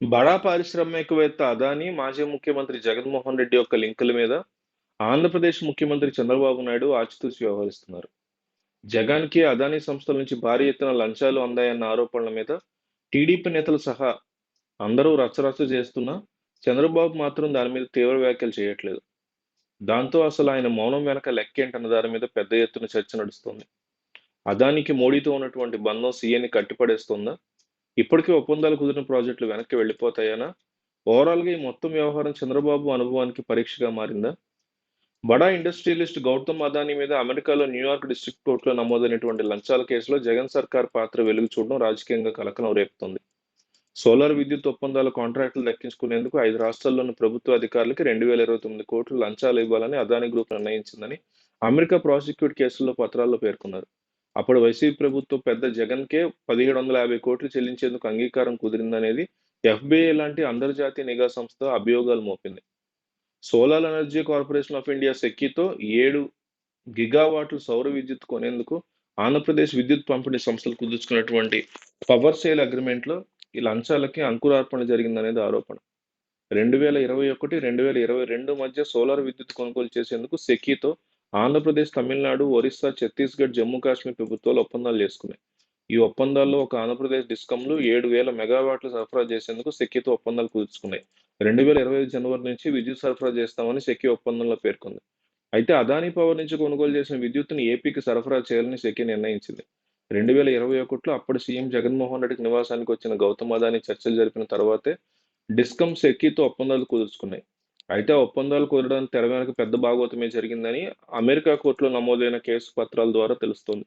బడా పారిశ్రామికవేత్త అదానీ, మాజీ ముఖ్యమంత్రి జగన్మోహన్ రెడ్డి యొక్క లింకుల మీద ఆంధ్రప్రదేశ్ ముఖ్యమంత్రి చంద్రబాబు నాయుడు ఆచితూచి వ్యవహరిస్తున్నారు. జగన్‌కి అదానీ సంస్థల నుంచి భారీ ఎత్తున లంచాలు అందాయన్న ఆరోపణల మీద టీడీపీ నేతలు సహా అందరూ రచ్చరచ్చ చేస్తున్నా, చంద్రబాబు మాత్రం దాని మీద తీవ్ర వ్యాఖ్యలు చేయట్లేదు. దాంతో అసలు ఆయన మౌనం వెనక లెక్కేంటన్న దాని మీద పెద్ద ఎత్తున చర్చ నడుస్తోంది. అదానికి మోడీతో ఉన్నటువంటి బంధం సీఎని కట్టిపడేస్తుందా? ఇప్పటికే ఒప్పందాలు కుదిరిన ప్రాజెక్టులు వెనక్కి వెళ్ళిపోతాయనా? ఓవరాల్‌గా ఈ మొత్తం వ్యవహారం చంద్రబాబు అనుభవానికి పరీక్షగా మారిందా? బడా ఇండస్ట్రియలిస్ట్ గౌతమ్ అదానీ మీద అమెరికాలో న్యూయార్క్ డిస్ట్రిక్ట్ కోర్టులో నమోదైనటువంటి లంచాల కేసులో జగన్ సర్కార్ పాత్ర వెలుగు చూడడం రాజకీయంగా కలకలం రేపుతోంది. సోలార్ విద్యుత్ ఒప్పందాల కాంట్రాక్టులు దక్కించుకునేందుకు 5 రాష్ట్రాల్లోని ప్రభుత్వ అధికారులకి 2029 కోట్లు లంచాలు ఇవ్వాలని అదానీ గ్రూప్ నిర్ణయించిందని అమెరికా ప్రాసిక్యూట్ కేసుల్లో పత్రాల్లో పేర్కొన్నారు. అప్పుడు వైసీపీ ప్రభుత్వం పెద్ద జగన్‌కే 1750 కోట్లు చెల్లించేందుకు అంగీకారం కుదిరిందనేది ఎఫ్‌బీఐ లాంటి అంతర్జాతీయ నిఘా సంస్థ అభియోగాలు మోపింది. Solar energy corporation of India సెక్కితో 7 గిగావాట్ల సౌర విద్యుత్ కొనేందుకు ఆంధ్రప్రదేశ్ విద్యుత్ పంపిణీ సంస్థలు కుదుర్చుకున్నటువంటి పవర్ సేల్ అగ్రిమెంట్‌లో ఈ లంచాలకి అంకురార్పణ జరిగిందనేది ఆరోపణ. 2021, 2022 మధ్య సోలార్ విద్యుత్ కొనుగోలు చేసేందుకు సెకీతో ఆంధ్రప్రదేశ్, తమిళనాడు, ఒరిస్సా, ఛత్తీస్‌గఢ్, జమ్మూ కాశ్మీర్ ప్రభుత్వాలు ఒప్పందాలు చేసుకున్నాయి. ఈ ఒప్పందాల్లో ఒక ఆంధ్రప్రదేశ్ డిస్కంలు 7,000 మెగావాట్లు సరఫరా చేసేందుకు సెకీతో ఒప్పందాలు కుదుర్చుకున్నాయి. 2025 జనవరి నుంచి విద్యుత్ సరఫరా చేస్తామని సెకీ ఒప్పందంలో పేర్కొంది. అయితే అదానీ పవర్ నుంచి కొనుగోలు చేసిన విద్యుత్తుని ఏపీకి సరఫరా చేయాలని సెకీ నిర్ణయించింది. 2021లో అప్పటి సీఎం జగన్మోహన్ రెడ్డికి నివాసానికి వచ్చిన గౌతమ్ అదానీ చర్చలు జరిపిన తర్వాతే డిస్కమ్ సెకీతో ఒప్పందాలు కుదుర్చుకున్నాయి. అయితే ఆ ఒప్పందాలు కుదరడానికి తెర వెనుక పెద్ద భాగోతమే జరిగిందని అమెరికా కోర్టులో నమోదైన కేసు పత్రాల ద్వారా తెలుస్తోంది.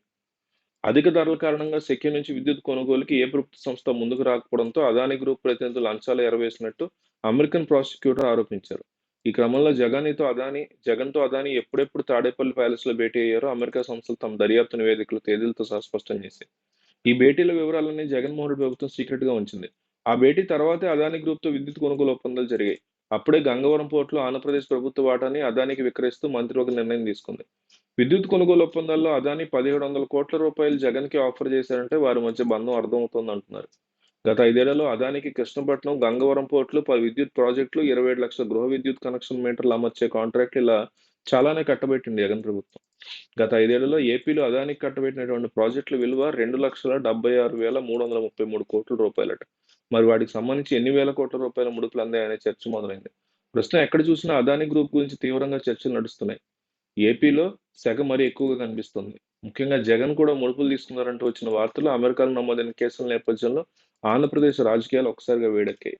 అధిక ధరల కారణంగా సెకీ నుంచి విద్యుత్ కొనుగోలుకి ఏ ప్రభుత్వ సంస్థ ముందుకు రాకపోవడంతో అదానీ గ్రూప్ ప్రతినిధులు లంచాలు ఎరవేసినట్టు అమెరికన్ ప్రాసిక్యూటర్ ఆరోపించారు. ఈ క్రమంలో జగన్‌తో అదానీ ఎప్పుడెప్పుడు తాడేపల్లి ప్యాలెస్‌లో భేటీ అయ్యారో అమెరికా సంస్థలు తమ దర్యాప్తు నివేదికలు తేదీలతో సహా స్పష్టం చేశాయి. ఈ భేటీల వివరాలన్నీ జగన్మోహన్ రెడ్డి ప్రభుత్వం సీక్రెట్‌గా ఉంచింది. ఆ భేటీ తర్వాతే అదానీ గ్రూప్‌తో విద్యుత్ కొనుగోలు ఒప్పందాలు జరిగాయి. అప్పుడే గంగవరం పోర్టులో ఆంధ్రప్రదేశ్ ప్రభుత్వ వాటాని అదానీకి విక్రయిస్తూ మంత్రివర్గం నిర్ణయం తీసుకుంది. విద్యుత్ కొనుగోలు ఒప్పందాల్లో అదానీ 1,700 కోట్ల రూపాయలు జగన్‌కి ఆఫర్ చేశారంటే వారి మధ్య బంధం అర్థమవుతోందంటున్నారు. గత 5 ఏళ్లలో అదానీకి కృష్ణపట్నం, గంగవరం పోర్టులు, 10 విద్యుత్ ప్రాజెక్టులు, 27 లక్షల గృహ విద్యుత్ కనెక్షన్ మీటర్లు అమర్చే కాంట్రాక్టులు ఇలా చాలానే కట్టబెట్టింది జగన్ ప్రభుత్వం. గత 5 ఏళ్లలో ఏపీలో అదానీకి కట్టబెట్టినటువంటి ప్రాజెక్టుల విలువ 2,76,333 కోట్ల రూపాయలట. మరి వాటికి సంబంధించి ఎన్ని వేల కోట్ల రూపాయల ముడుపులు అందాయనే చర్చ మొదలైంది. ప్రస్తుతం ఎక్కడ చూసినా అదానీ గ్రూప్ గురించి తీవ్రంగా చర్చలు నడుస్తున్నాయి. ఏపీలో సెగ మరీ ఎక్కువగా కనిపిస్తుంది. ముఖ్యంగా జగన్ కూడా ముడుపులు తీసుకున్నారంటూ వచ్చిన వార్తలు, అమెరికాలో నమోదైన కేసుల నేపథ్యంలో ఆంధ్రప్రదేశ్ రాజకీయాలు ఒక్కసారిగా వేడెక్కాయి.